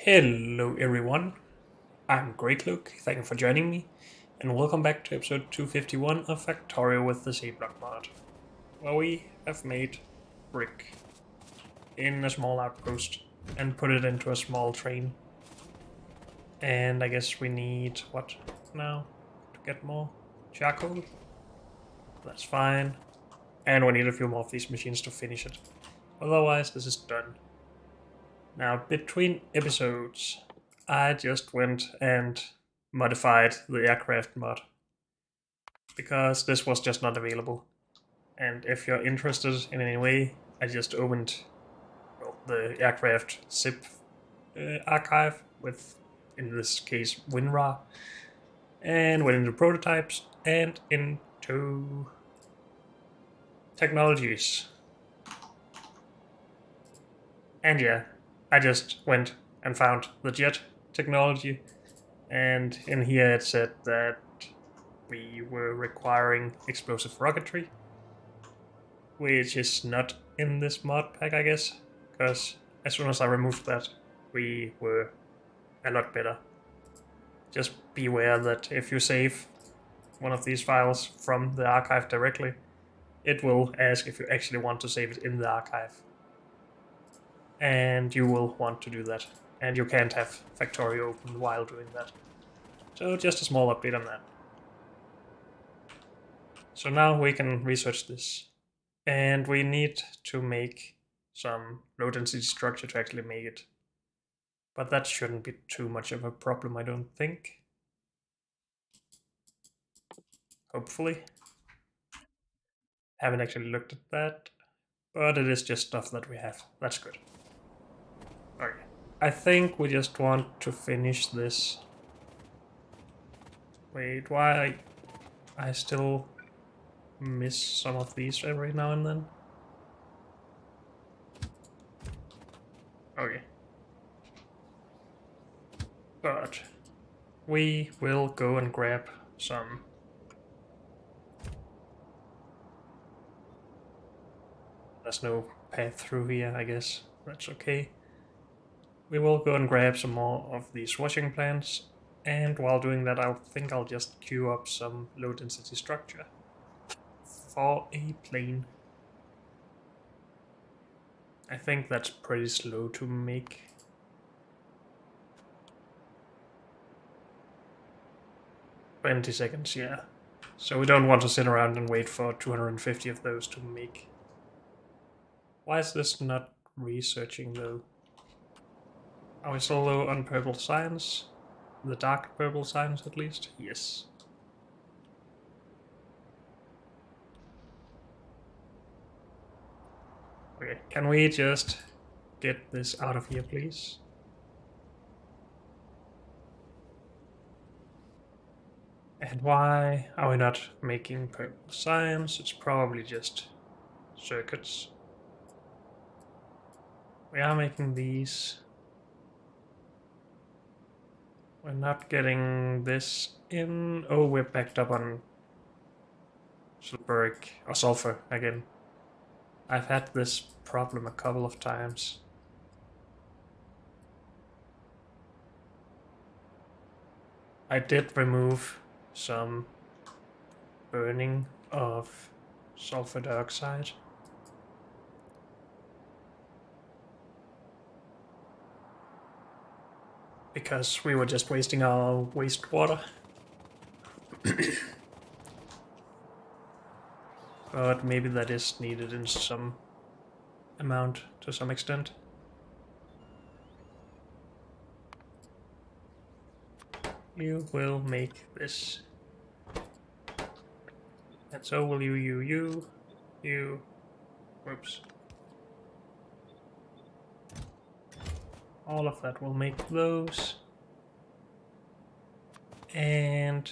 Hello everyone, I'm Great Luke, thank you for joining me, and welcome back to episode 251 of Factorio with the C-Block mod, where we have made brick in a small outpost and put it into a small train. And I guess we need, what now, to get more charcoal? That's fine. And we need a few more of these machines to finish it. Otherwise, this is done. Now, between episodes, I just went and modified the aircraft mod because this was just not available. And if you're interested in any way, I just opened the aircraft zip archive with, in this case, WinRAR, and went into prototypes and into technologies. And yeah, I just went and found the jet technology, and in here it said that we were requiring explosive rocketry, which is not in this mod pack, I guess, because as soon as I removed that, we were a lot better. Just beware that if you save one of these files from the archive directly, it will ask if you actually want to save it in the archive. And you will want to do that. And you can't have Factorio open while doing that. So just a small update on that. So now we can research this. And we need to make some low density structure to actually make it. But that shouldn't be too much of a problem, I don't think. Hopefully. Haven't actually looked at that. But it is just stuff that we have. That's good. Okay. I think we just want to finish this. Wait, why I still miss some of these every now and then? Okay. But we will go and grab some. There's no path through here, I guess. That's okay. We will go and grab some more of these washing plants, and while doing that I think I'll just queue up some low density structure for a plane. I think that's pretty slow to make. $20, yeah. So we don't want to sit around and wait for 250 of those to make. Why is this not researching though? Are we still low on purple science? The dark purple science at least? Yes. Okay, can we just get this out of here, please? And why are we not making purple science? It's probably just circuits. We are making these. We're not getting this in. Oh, we're backed up on sulfuric or sulfur again. I've had this problem a couple of times. I did remove some burning of sulfur dioxide. Because we were just wasting our wastewater. But maybe that is needed in some amount to some extent. You will make this. And so will you. Whoops. All of that will make those. And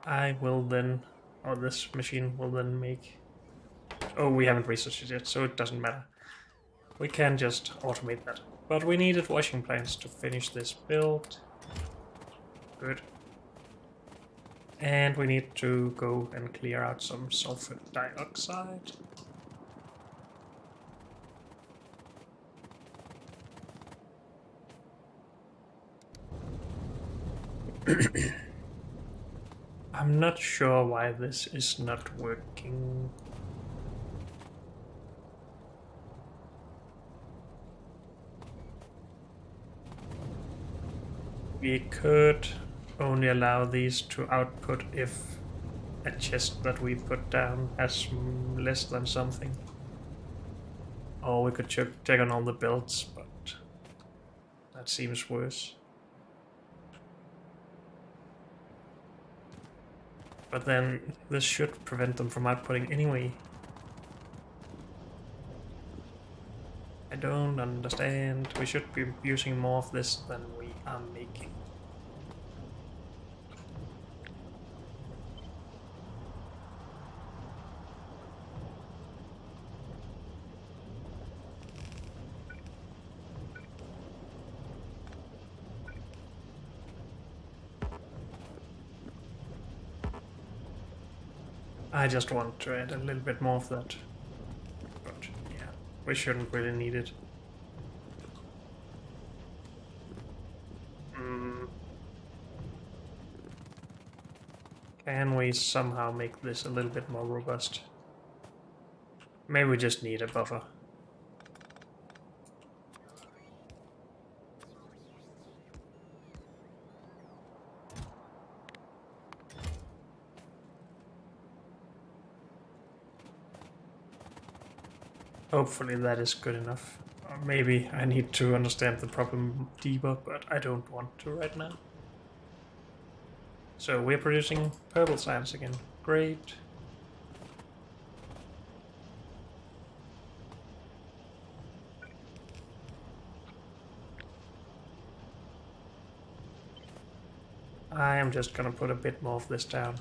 I will then, or this machine will then make. Oh, we haven't researched it yet, so it doesn't matter. We can just automate that. But we needed washing plants to finish this build. Good. And we need to go and clear out some sulfur dioxide. I'm not sure why this is not working. We could only allow these to output if a chest that we put down has less than something. Or we could check on all the builds, but that seems worse. But then this should prevent them from outputting anyway. I don't understand. We should be using more of this than we are making. I just want to add a little bit more of that. But yeah, we shouldn't really need it. Can we somehow make this a little bit more robust? Maybe we just need a buffer. Hopefully that is good enough. Or maybe I need to understand the problem deeper, but I don't want to right now. So we're producing purple science again. Great. I am just gonna put a bit more of this down.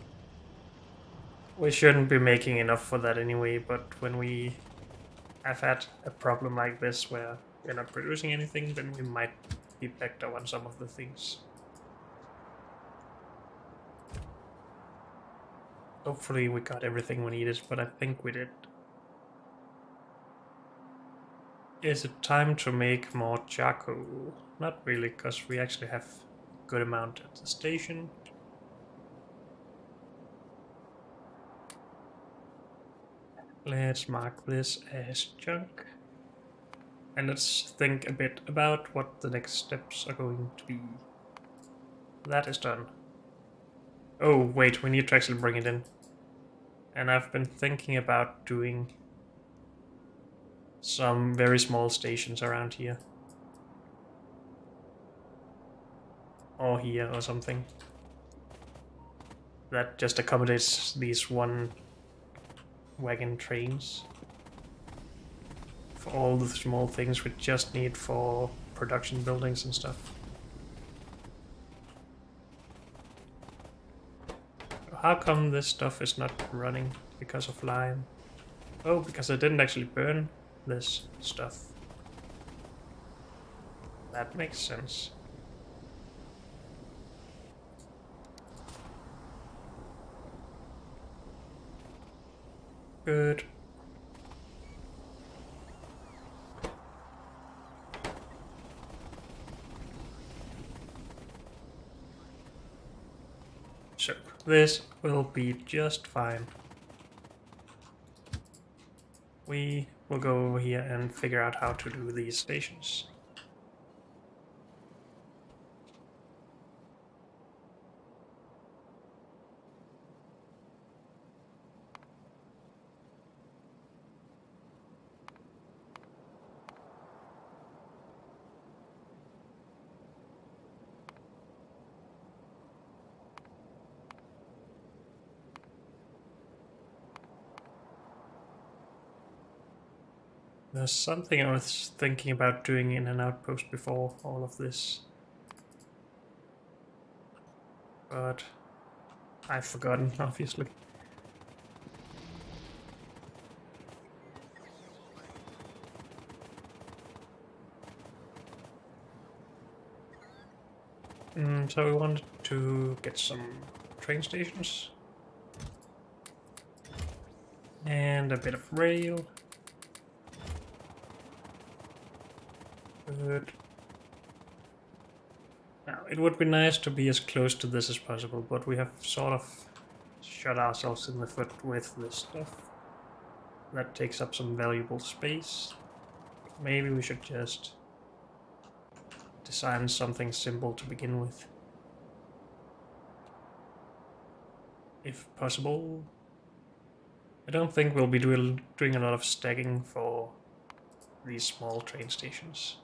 We shouldn't be making enough for that anyway, but when we have had a problem like this where we're not producing anything, then we might be backed up on some of the things. Hopefully we got everything we needed, but I think we did. Is it time to make more charcoal? Not really, because we actually have a good amount at the station. Let's mark this as junk. And let's think a bit about what the next steps are going to be. That is done. Oh, wait, we need to actually bring it in. And I've been thinking about doing some very small stations around here. Or here or something. That just accommodates these one wagon trains. For all the small things we just need for production buildings and stuff. How come this stuff is not running because of lime? Oh, because I didn't actually burn this stuff. That makes sense. Good. So, this will be just fine. We will go over here and figure out how to do these stations. There's something I was thinking about doing in an outpost before all of this. But I've forgotten, obviously. So we wanted to get some train stations. And a bit of rail. Good. Now, it would be nice to be as close to this as possible, but we have sort of shot ourselves in the foot with this stuff. That takes up some valuable space. Maybe we should just design something simple to begin with. If possible. I don't think we'll be doing a lot of stacking for these small train stations.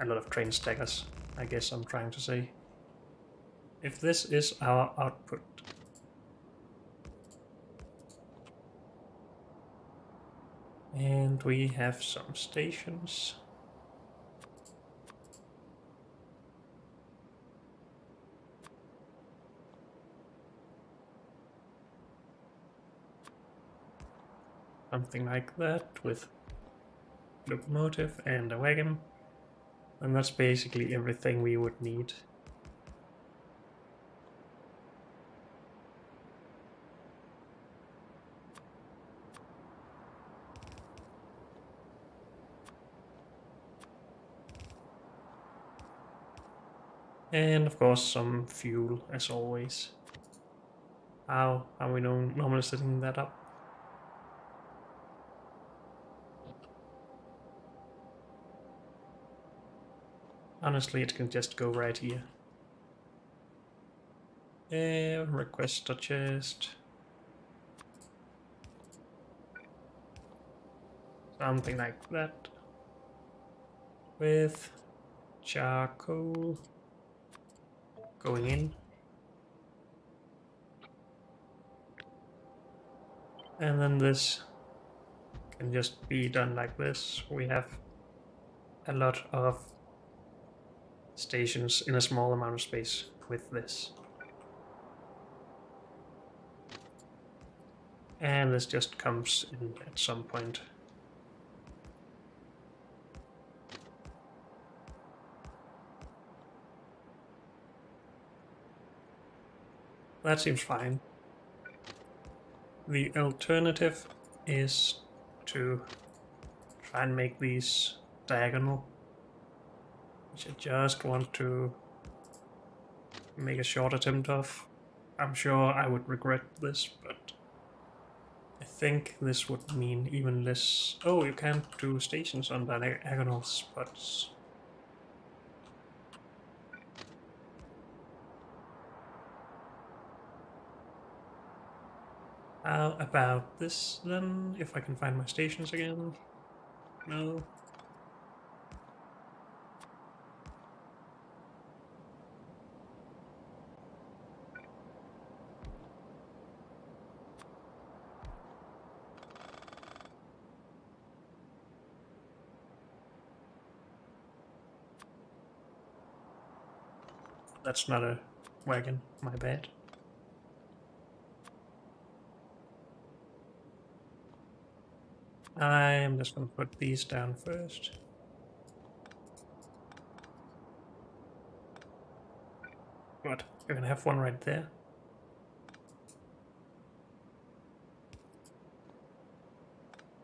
A lot of train stackers, I guess I'm trying to say. If this is our output, and we have some stations. Something like that with locomotive and a wagon. And that's basically everything we would need. And of course some fuel as always. How are we normally setting that up? Honestly, it can just go right here. Request a chest. Something like that. With charcoal going in. And then this can just be done like this. We have a lot of stations in a small amount of space with this. And this just comes in at some point. That seems fine. The alternative is to try and make these diagonal, which I just want to make a short attempt of. I'm sure I would regret this, but I think this would mean even less. Oh, you can't do stations on diagonal spots. How about this then? If I can find my stations again? No. That's not a wagon, my bad. I'm just going to put these down first. Good. You're going to have one right there.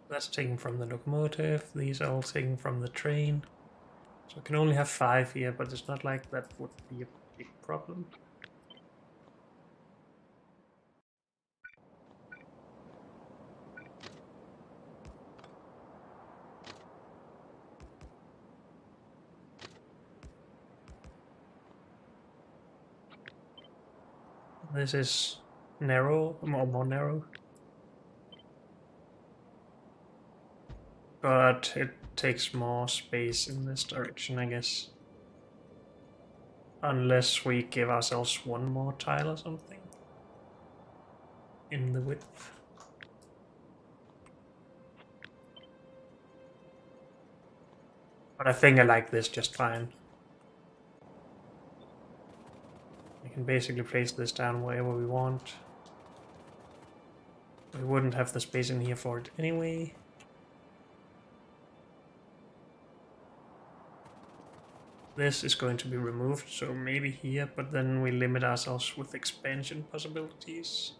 That's taken from the locomotive. These are all taken from the train. So I can only have 5 here, but it's not like that would be a big problem. This is narrow, more narrow. But it takes more space in this direction, I guess. Unless we give ourselves one more tile or something. In the width. But I think I like this just fine. We can basically place this down wherever we want. We wouldn't have the space in here for it anyway. This is going to be removed, so maybe here, but then we limit ourselves with expansion possibilities.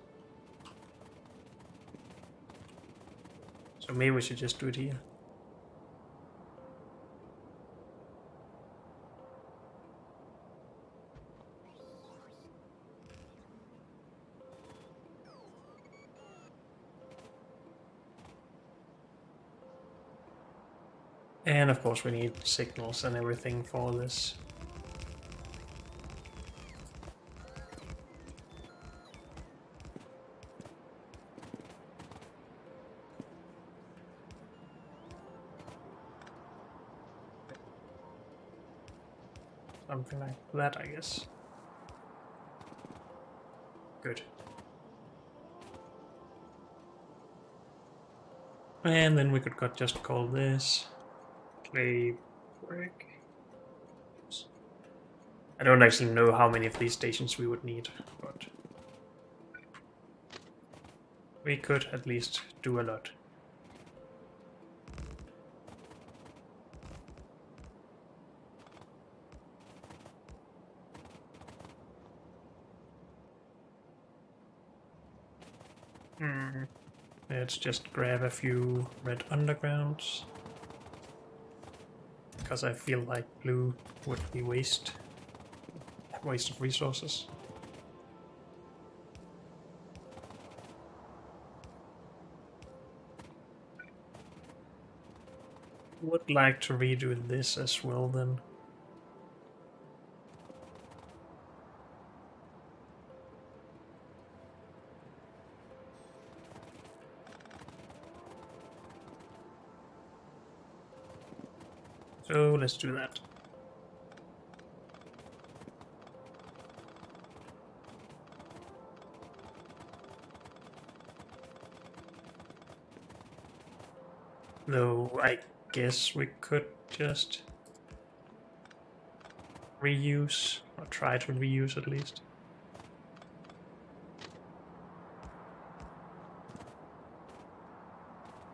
So maybe we should just do it here. And of course we need signals and everything for this. Something like that, I guess. Good. And then we could just call this clay brick. I don't actually know how many of these stations we would need, but we could at least do a lot. Let's just grab a few red undergrounds, because I feel like blue would be waste of resources. Would like to redo this as well then. So let's do that. Though I guess we could just reuse, or try to reuse at least.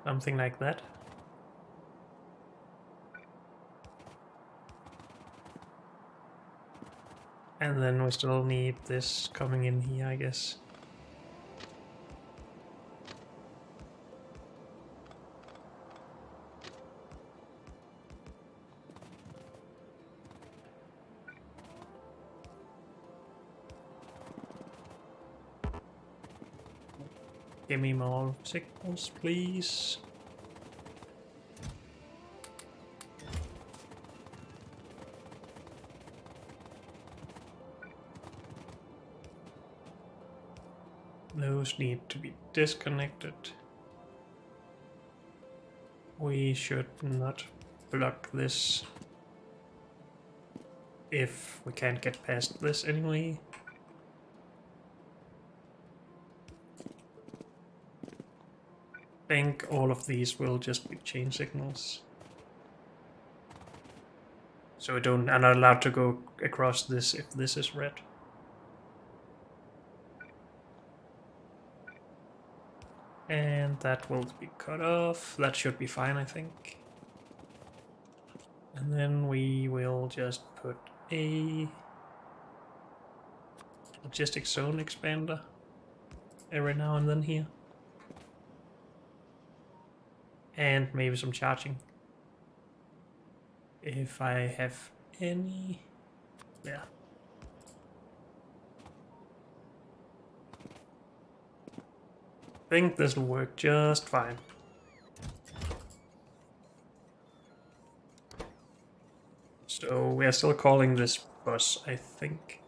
Something like that. And then we still need this coming in here, I guess. Give me more signals, please. Those need to be disconnected. We should not block this if we can't get past this anyway. I think all of these will just be chain signals. So we are not allowed to go across this if this is red. And that will be cut off. That should be fine, I think. And then we will just put a logistic zone expander every now and then here. And maybe some charging. If I have any... yeah. I think this will work just fine. So we are still calling this bus, I think.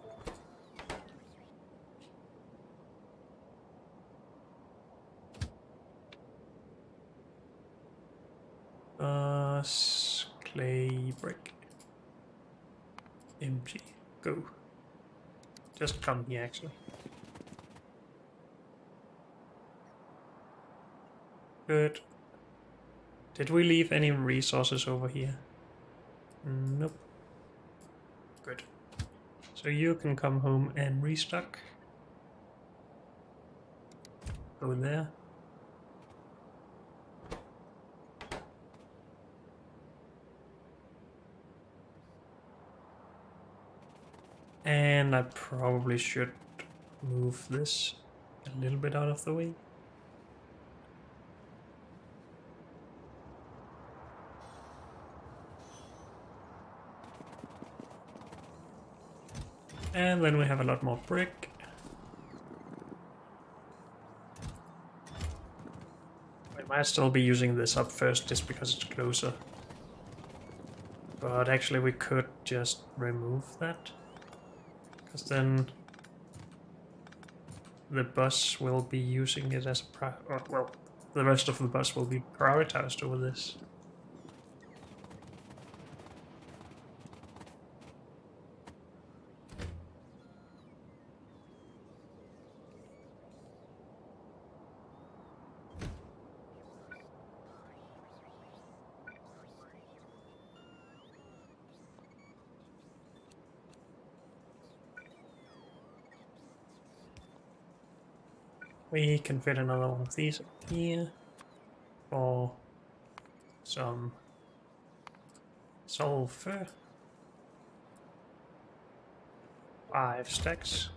Bus, clay, brick. Empty. Go. Just come here, actually. Good. Did we leave any resources over here? Nope. Good. So you can come home and restock. Go there. And I probably should move this a little bit out of the way. And then we have a lot more brick. I might still be using this up first just because it's closer. But actually we could just remove that. Because then the bus will be using it as a well, the rest of the bus will be prioritized over this. We can fit another one of these here for some sulfur. 5 stacks.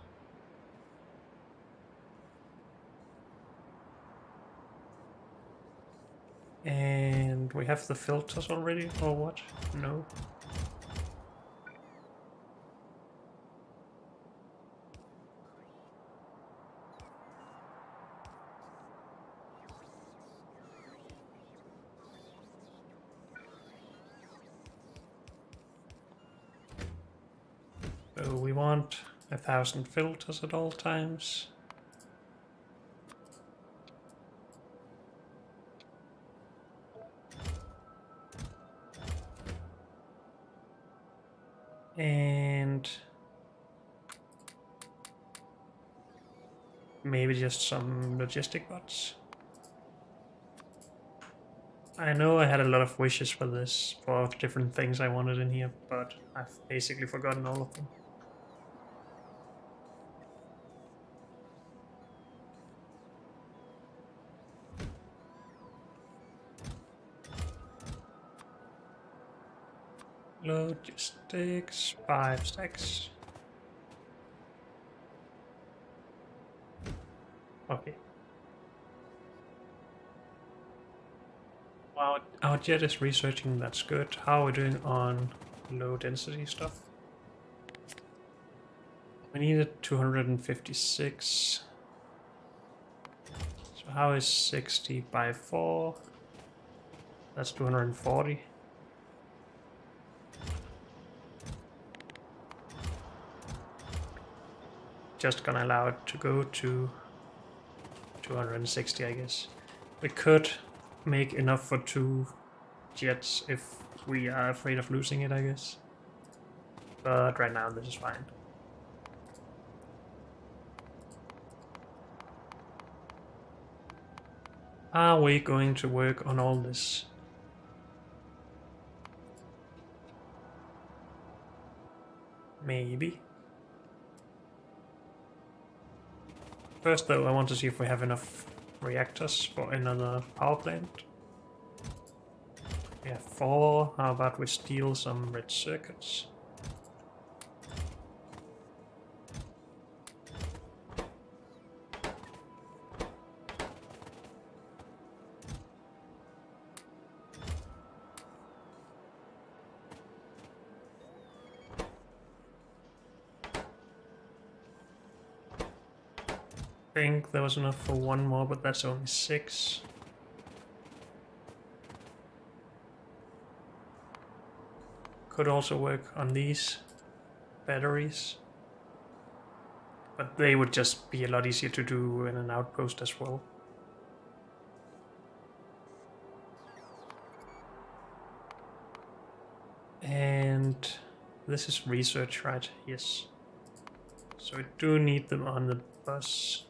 And we have the filters already, or what? No. So we want 1,000 filters at all times. And maybe just some logistic bots. I know I had a lot of wishes for this, for different things I wanted in here, but I've basically forgotten all of them. Logistics, 5 stacks. Okay. Wow, our jet is researching, that's good. How are we doing on low density stuff? We needed 256. So how is 60 by 4? That's 240. Just gonna allow it to go to 260, I guess. We could make enough for 2 jets if we are afraid of losing it, I guess. But right now this is fine. Are we going to work on all this? Maybe. First though, I want to see if we have enough reactors for another power plant. We have 4. How about we steal some red circuits? I think there was enough for 1 more, but that's only 6. Could also work on these batteries, but they would just be a lot easier to do in an outpost as well. And this is research, right? Yes. So we do need them on the bus.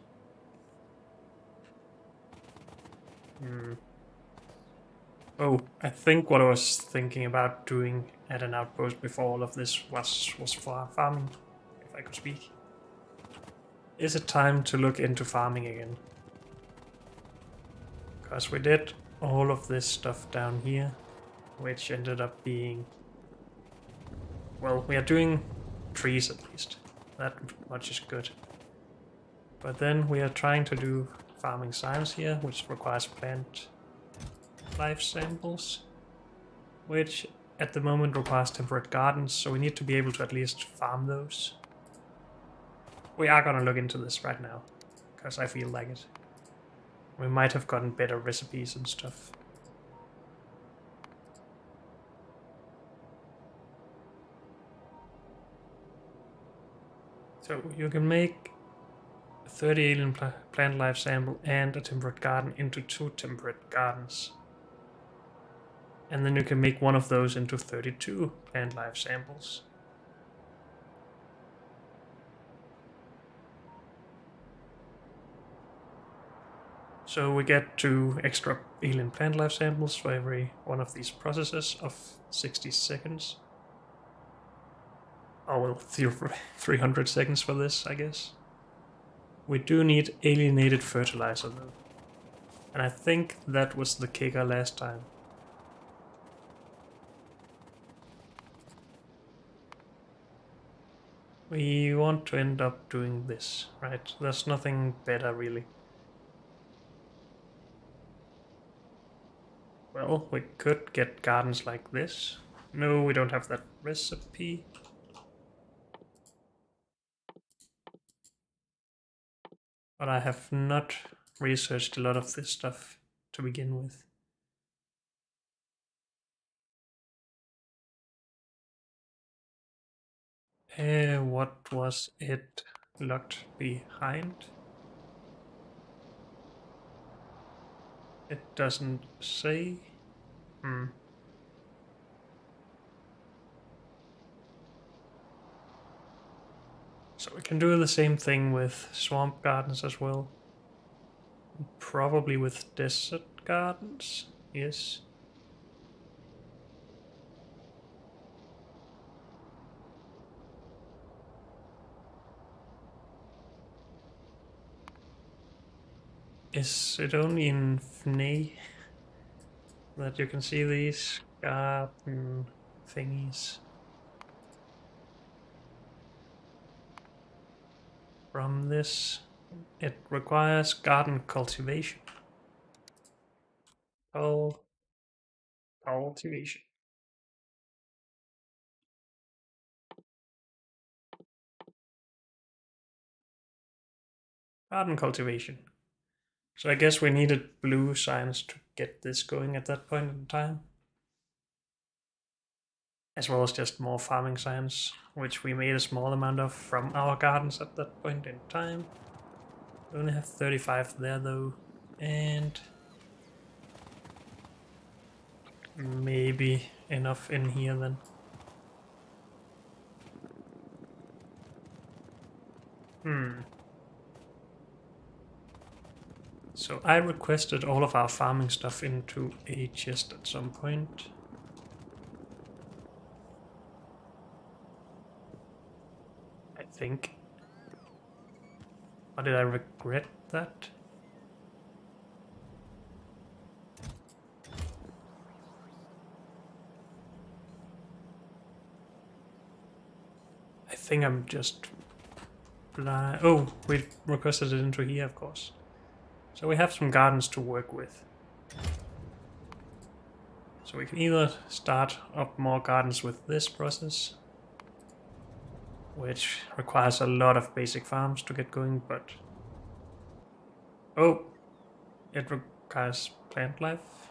Oh, I think what I was thinking about doing at an outpost before all of this was for farming, if I could speak. Is it time to look into farming again? Because we did all of this stuff down here, which ended up being... Well, we are doing trees at least. That much is good. But then we are trying to do farming science here, which requires plant life samples, which at the moment requires temperate gardens, so we need to be able to at least farm those. We are gonna look into this right now, because I feel like it. We might have gotten better recipes and stuff. So you can make a 30 alien plant life sample and a temperate garden into 2 temperate gardens. And then you can make one of those into 32 plant life samples. So we get 2 extra alien plant life samples for every one of these processes of 60 seconds. Oh well, 300 seconds for this, I guess. We do need alienated fertilizer though. And I think that was the kicker last time. We want to end up doing this, right? There's nothing better really. Well, we could get gardens like this. No, we don't have that recipe. But I have not researched a lot of this stuff to begin with. What was it locked behind? It doesn't say. So we can do the same thing with swamp gardens as well. Probably with desert gardens, yes. Is it only in Fney that you can see these garden thingies? From this, it requires garden cultivation. Cultivation. Garden cultivation. So I guess we needed blue science to get this going at that point in time. As well as just more farming science, which we made a small amount of from our gardens at that point in time. We only have 35 there though, and maybe enough in here then. So I requested all of our farming stuff into a chest at some point. I think. Or did I regret that? I think I'm just blind. Oh, we requested it into here, of course. So we have some gardens to work with. So we can either start up more gardens with this process, which requires a lot of basic farms to get going, but... Oh! It requires plant life.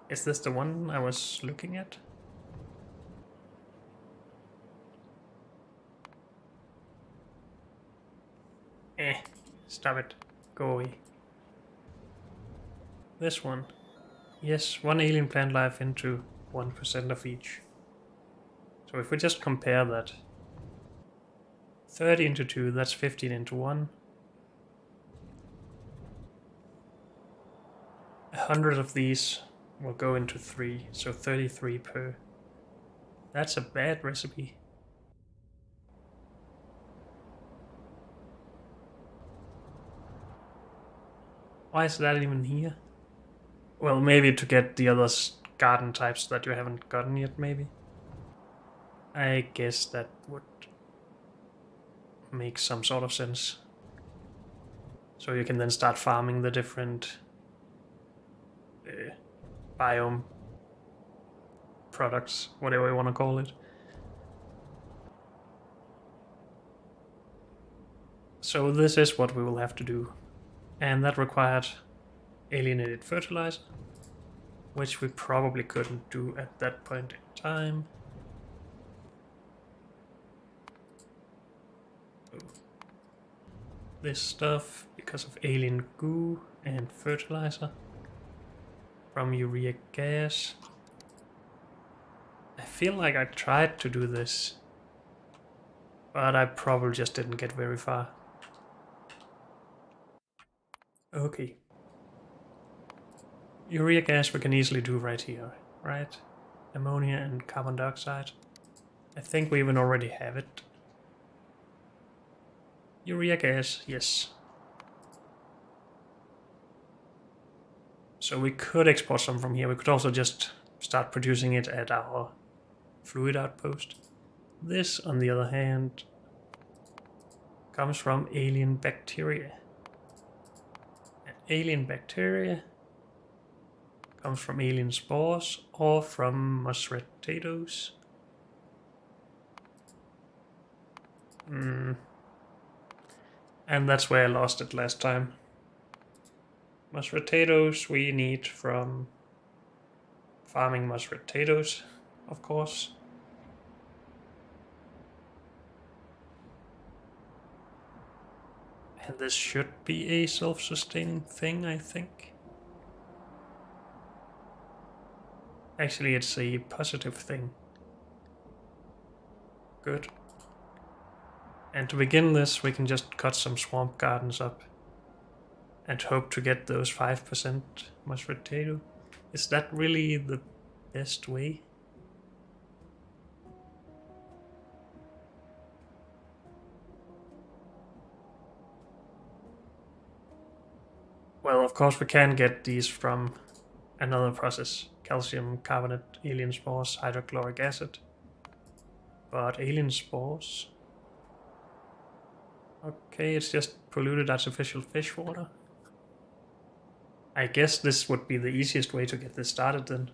Is this the one I was looking at? Stop it. Go away. This one. Yes, 1 alien plant life into 1% of each. So if we just compare that. 30 into 2, that's 15 into 1. 100 of these will go into 3, so 33 per. That's a bad recipe. Why is that even here? Well, maybe to get the other garden types that you haven't gotten yet, maybe. I guess that would make some sort of sense. So you can then start farming the different biome products, whatever you want to call it. So this is what we will have to do. And that required alienated fertilizer, which we probably couldn't do at that point in time. this stuff because of alien goo and fertilizer from urea gas. I feel like I tried to do this, but I probably just didn't get very far. Okay. Urea gas we can easily do right here, right? Ammonia and carbon dioxide. I think we even already have it. Urea gas, yes. So we could export some from here. We could also just start producing it at our fluid outpost. This, on the other hand, comes from alien bacteria. And alien bacteria comes from alien spores or from mushroom potatoes. And that's where I lost it last time. Mushroom potatoes we need from farming mushroom potatoes, of course. And this should be a self-sustaining thing, I think. Actually, it's a positive thing. Good. And to begin this, we can just cut some swamp gardens up and hope to get those 5% mushroom potato. Is that really the best way? Well, of course we can get these from another process. Calcium carbonate, alien spores, hydrochloric acid. But alien spores... Okay, it's just polluted artificial fish water. I guess this would be the easiest way to get this started then.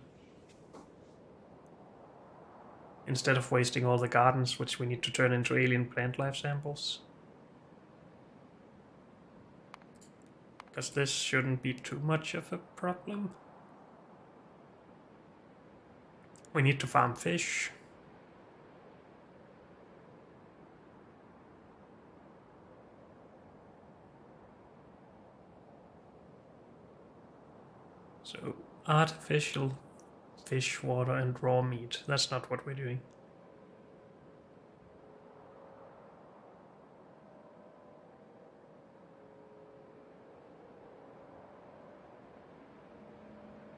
Instead of wasting all the gardens, which we need to turn into alien plant life samples. Because this shouldn't be too much of a problem. We need to farm fish. So, artificial fish water and raw meat. That's not what we're doing.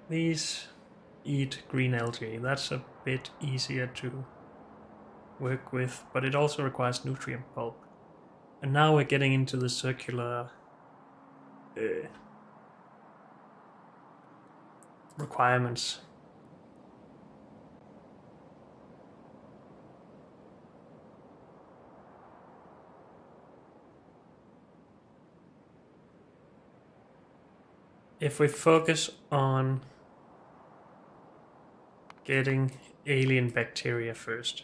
These eat green algae. That's a bit easier to work with, but it also requires nutrient bulk. And now we're getting into the circular requirements. If we focus on getting alien bacteria first,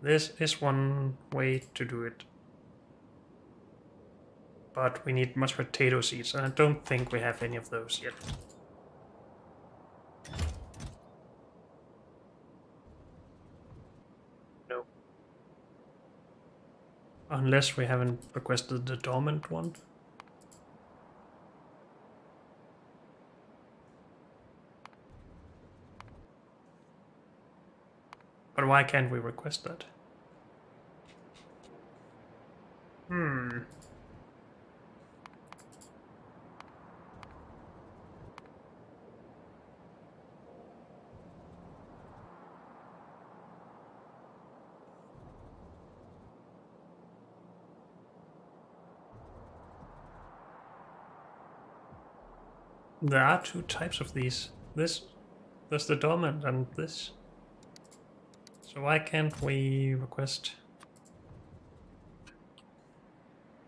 this is one way to do it. But we need mashed potato seeds, and I don't think we have any of those yet. No. Unless we haven't requested the dormant one. But why can't we request that? There are two types of these. There's the dormant and this. So why can't we request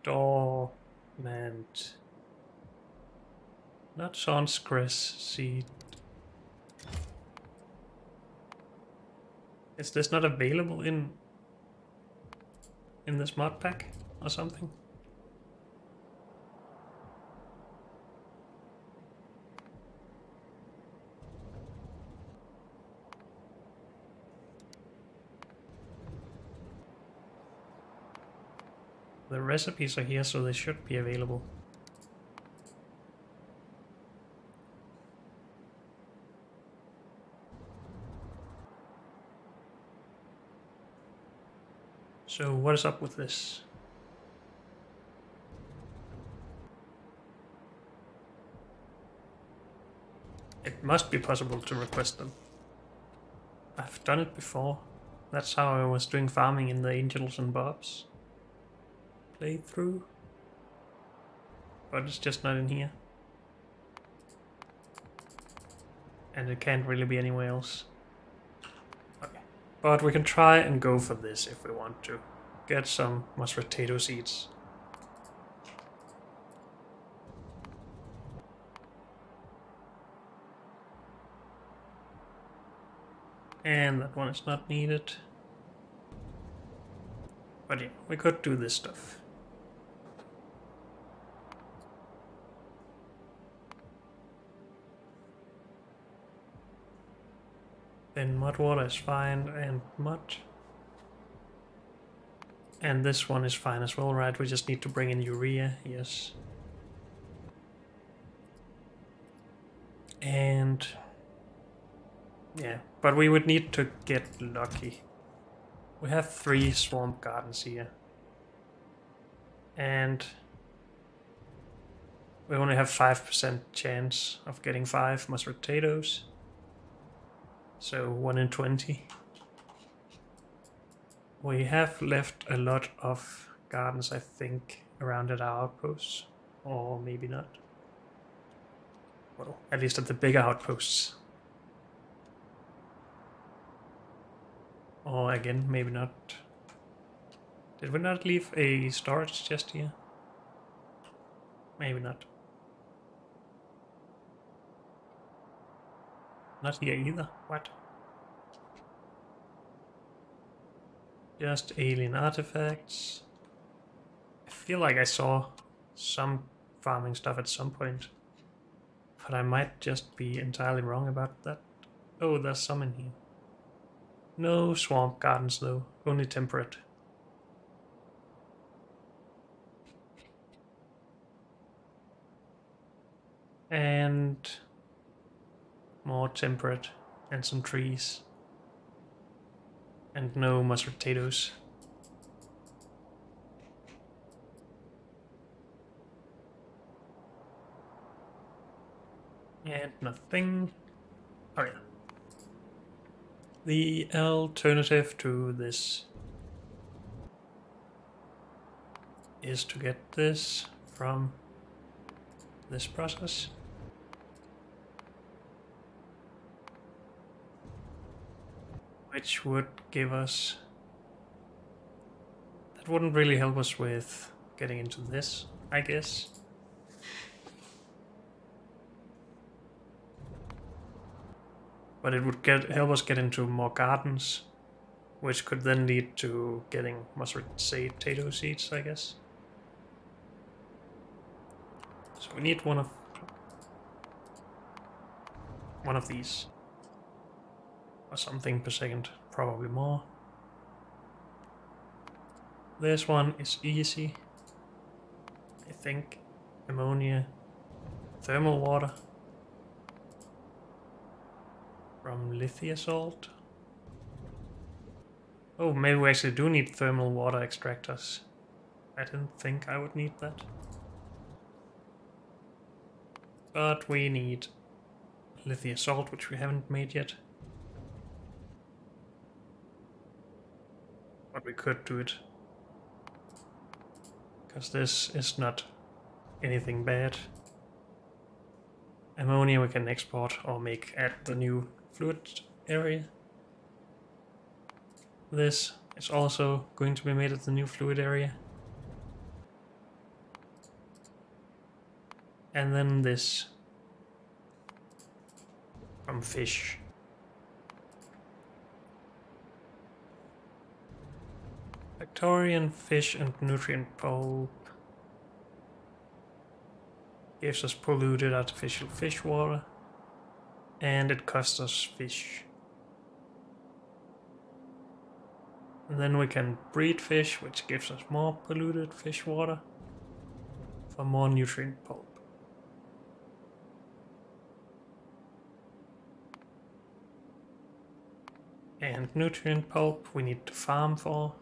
dormant? Not Sonscris seed. Is this not available in this mod pack or something? The recipes are here, so they should be available. So what is up with this? It must be possible to request them. I've done it before. That's how I was doing farming in the Angels and Bobs playthrough. But it's just not in here. And it can't really be anywhere else. Okay. But we can try and go for this if we want to. Get some mashed potato seeds. And that one is not needed. But yeah, we could do this stuff. Then mud water is fine, and mud. And this one is fine as well, right? We just need to bring in urea, yes. And yeah, but we would need to get lucky. We have 3 swamp gardens here. And we only have 5% chance of getting 5 mashed potatoes. So 1 in 20. We have left a lot of gardens, I think, around at our outposts. Or maybe not. Well, at least at the bigger outposts. Or again, maybe not. Did we not leave a storage chest here? Maybe not. Not here either. What? Just alien artifacts. I feel like I saw some farming stuff at some point. But I might just be entirely wrong about that. Oh, there's some in here. No swamp gardens though, only temperate. And more temperate and some trees. And no mashed potatoes. And nothing. Oh yeah. The alternative to this is to get this from this process. Which would give us... That wouldn't really help us with getting into this, I guess. But it would help us get into more gardens, which could then lead to getting mashed potato seeds, I guess. So we need one of these. Or something per second, probably more. This one is easy. I think ammonia, thermal water from lithium salt. Oh, maybe we actually do need thermal water extractors. I didn't think I would need that. But we need lithium salt, which we haven't made yet. But we could do it. Because this is not anything bad. Ammonia we can export or make at the new fluid area. This is also going to be made at the new fluid area. And then this from fish. Factorio fish and nutrient pulp gives us polluted artificial fish water, and it costs us fish. And then we can breed fish, which gives us more polluted fish water for more nutrient pulp. And nutrient pulp we need to farm for.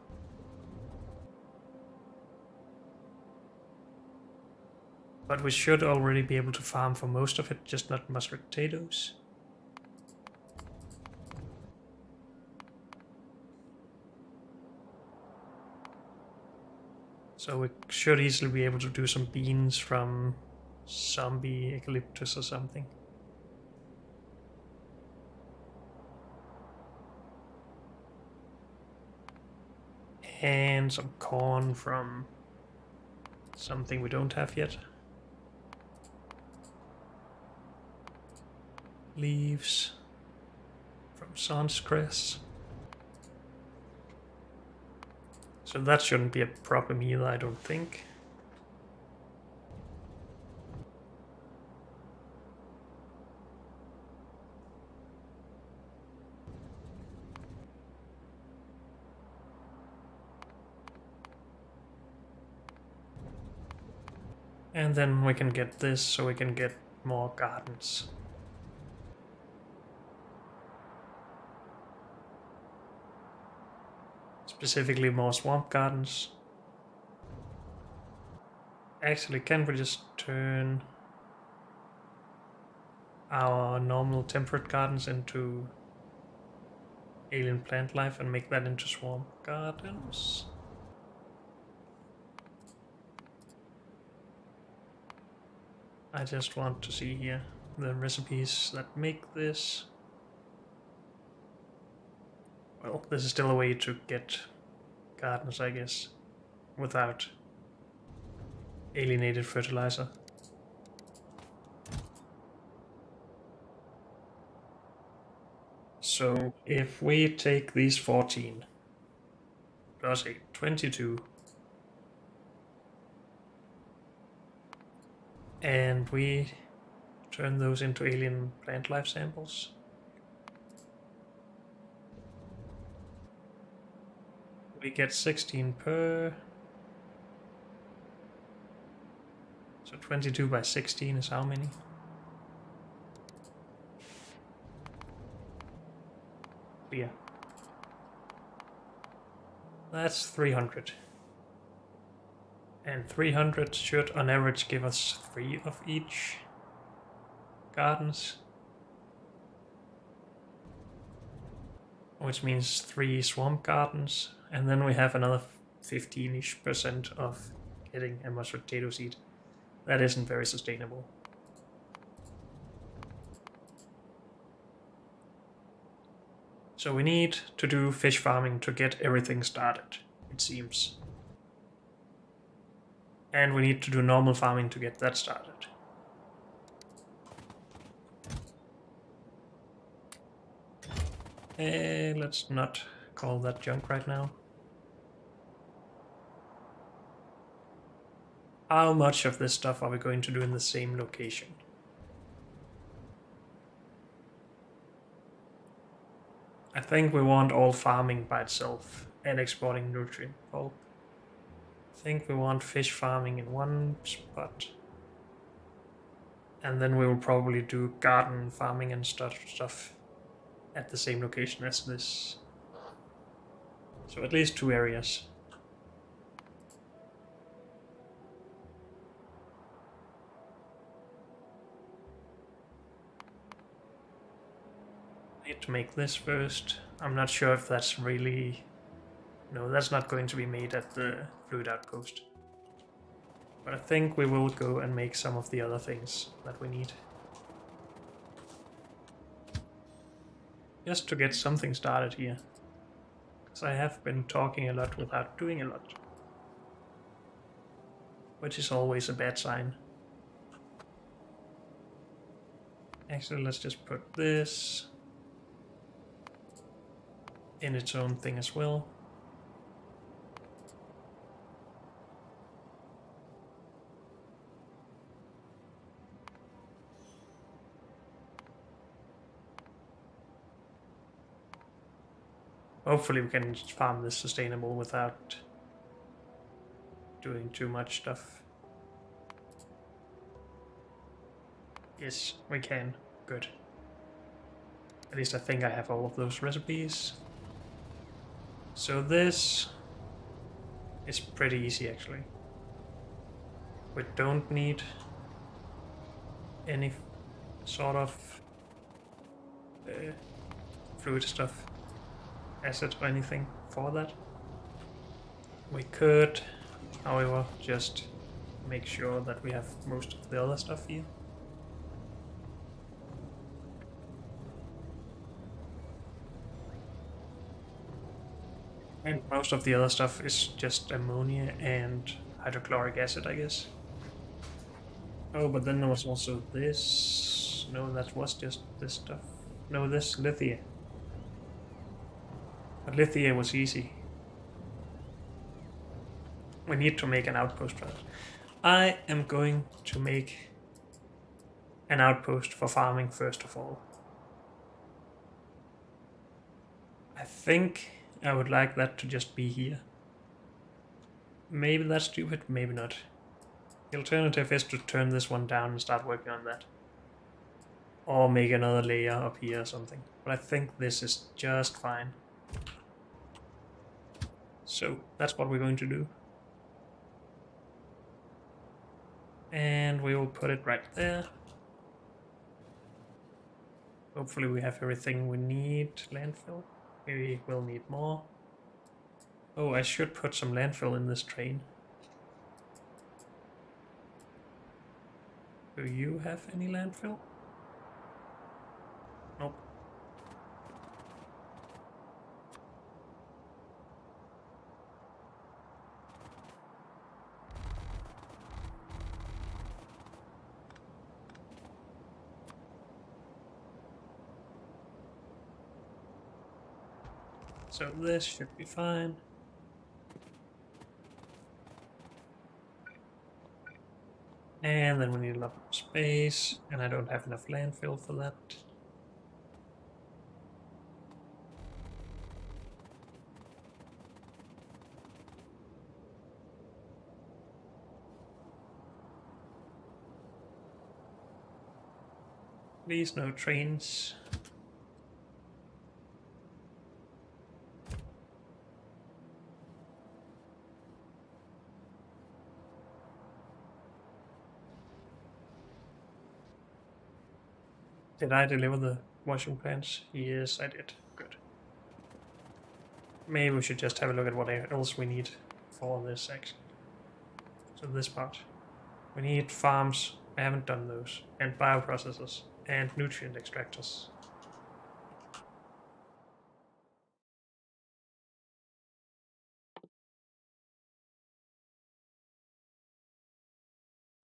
But we should already be able to farm for most of it, just not mashed potatoes. So we should easily be able to do some beans from zombie eucalyptus or something. And some corn from something we don't have yet. Leaves from Sanscress. So that shouldn't be a problem either, I don't think. And then we can get this so we can get more gardens. Specifically more swamp gardens. Actually, can't we just turn our normal temperate gardens into alien plant life and make that into swamp gardens? I just want to see here the recipes that make this. Well, this is still a way to get gardens, I guess, without alienated fertilizer. So if we take these 14 plus 8, 22, and we turn those into alien plant life samples, we get 16 per. So 22 by 16 is how many? Yeah. That's 300. And 300 should on average give us 3 of each gardens. Which means 3 swamp gardens. And then we have another 15-ish% of getting a mashed potato seed. That isn't very sustainable. So we need to do fish farming to get everything started, it seems. And we need to do normal farming to get that started. Let's not call that junk right now. How much of this stuff are we going to do in the same location? I think we want all farming by itself and exporting nutrient pulp. I think we want fish farming in one spot. And then we will probably do garden farming and stuff at the same location as this. So at least 2 areas. I need to make this first. I'm not sure if that's really... No, that's not going to be made at the Fluid Outpost. But I think we will go and make some of the other things that we need. Just to get something started here. Because I have been talking a lot without doing a lot. Which is always a bad sign. Actually, let's just put this in its own thing as well. Hopefully we can farm this sustainable without doing too much stuff. Yes, we can. Good. At least I think I have all of those recipes. So this is pretty easy actually. We don't need any sort of fluid stuff, acid or anything for that. We could, however, just make sure that we have most of the other stuff here. And most of the other stuff is just ammonia and hydrochloric acid, I guess. Oh, but then there was also this. No, that was just this stuff. No, this lithia. But lithia was easy. We need to make an outpost for that. I am going to make an outpost for farming first of all. I think I would like that to just be here. Maybe that's stupid, maybe not. The alternative is to turn this one down and start working on that. Or make another layer up here or something. But I think this is just fine. So that's what we're going to do. And we will put it right there. Hopefully we have everything we need. Landfill. Maybe we'll need more. Oh, I should put some landfill in this train. Do you have any landfill? Nope. So this should be fine. And then we need a lot of space, and I don't have enough landfill for that. Please, no trains. Did I deliver the washing plants? Yes, I did. Good. Maybe we should just have a look at what else we need for this section. So this part. We need farms. I haven't done those. And bioprocessors. And nutrient extractors.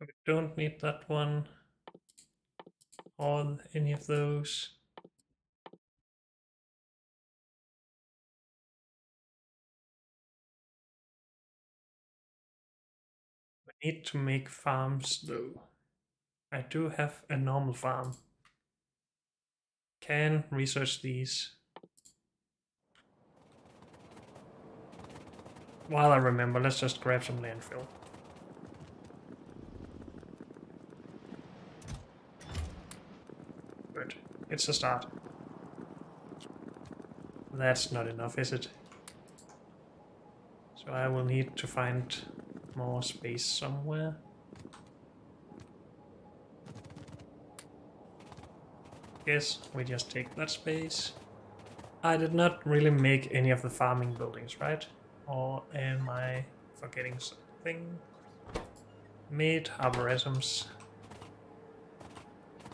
We don't need that one. Or any of those. We need to make farms though. I do have a normal farm. Can research these. While I remember, let's just grab some landfill. Good. It's a start. That's not enough, is it? So I will need to find more space somewhere. Guess we just take that space. I did not really make any of the farming buildings, right? Or am I forgetting something? Made arboretums.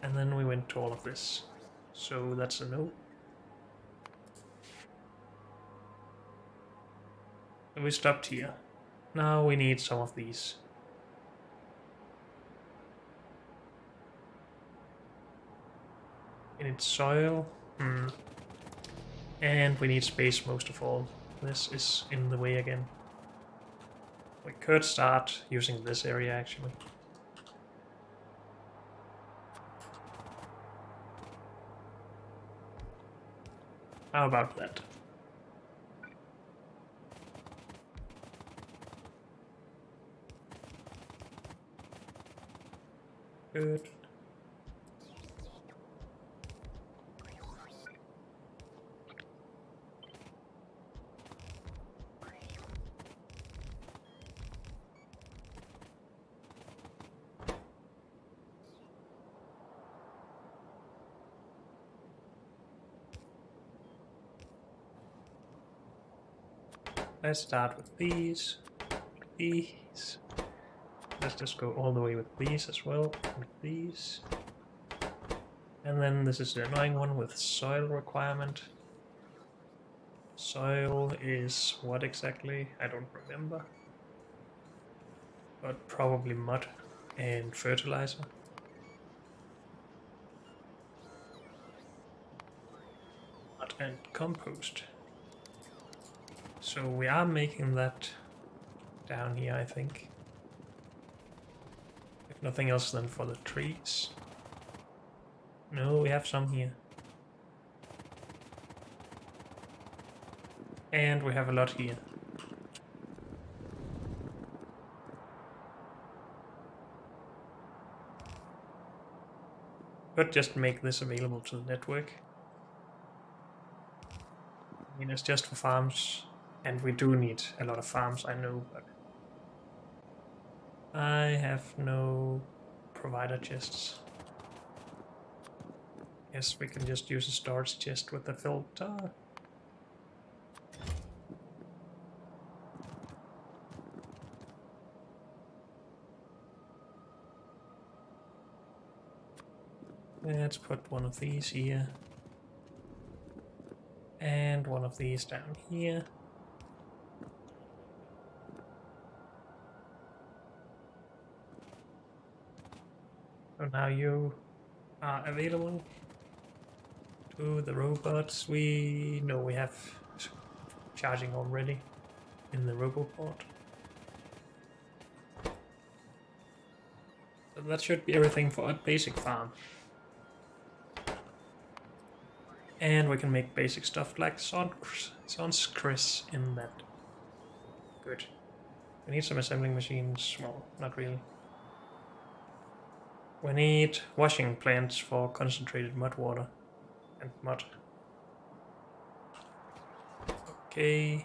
And then we went to all of this. So that's a no. And we stopped here. Now we need some of these. We need soil. And we need space most of all. This is in the way again. We could start using this area actually. How about that? Good. Let's start with these. These. Let's just go all the way with these as well. With these. And then this is the annoying one with soil requirement. Soil is what exactly? I don't remember. But probably mud and fertilizer. Mud and compost. So we are making that down here, I think. If nothing else, then for the trees. No, we have some here. And we have a lot here. But just make this available to the network. I mean, it's just for farms. And we do need a lot of farms, I know, but I have no provider chests. Yes, we can just use a storage chest with the filter. Let's put one of these here. And one of these down here. So now you are available to the robots. We know we have charging already in the roboport. So that should be everything for a basic farm. And we can make basic stuff like Chris in that. Good. We need some assembling machines. Well, not really. We need washing plants for concentrated mud water and mud. Okay.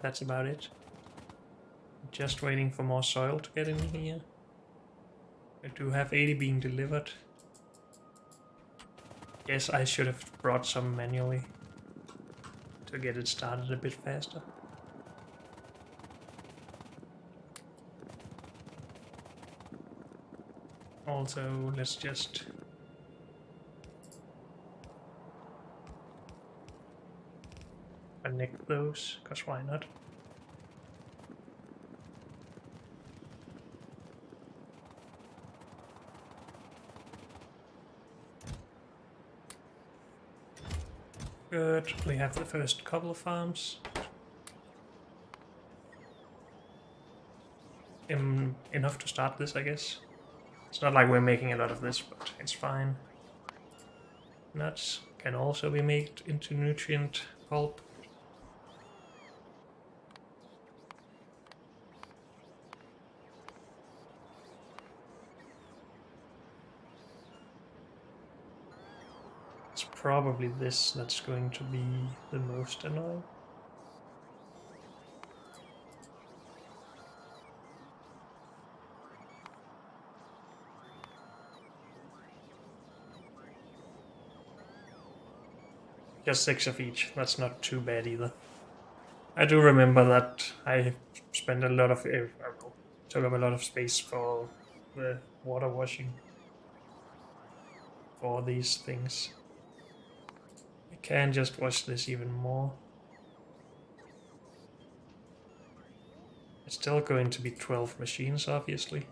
That's about it. Just waiting for more soil to get in here. I do have 80 being delivered. Yes, I should have brought some manually to get it started a bit faster. Also, let's just connect those, because why not? Good, we have the first couple of farms. Enough to start this, I guess. It's not like we're making a lot of this, but it's fine. Nuts can also be made into nutrient pulp. It's probably this that's going to be the most annoying. Just 6 of each, that's not too bad either. I do remember that I spent a lot of, took up a lot of space for the water washing for these things. I can just wash this even more. It's still going to be 12 machines, obviously.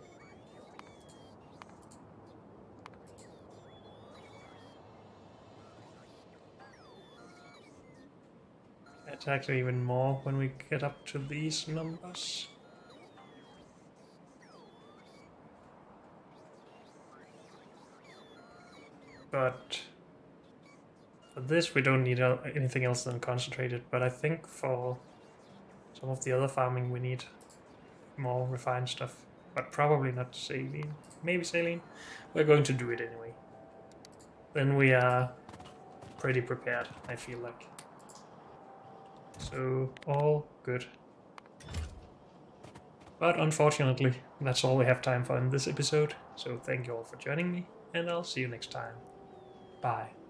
It's actually even more when we get up to these numbers. But for this we don't need anything else than concentrated, but I think for some of the other farming we need more refined stuff, but probably not saline. Maybe saline. We're going to do it anyway. Then we are pretty prepared, I feel like. So, all good. But unfortunately, that's all we have time for in this episode. So thank you all for joining me, and I'll see you next time. Bye.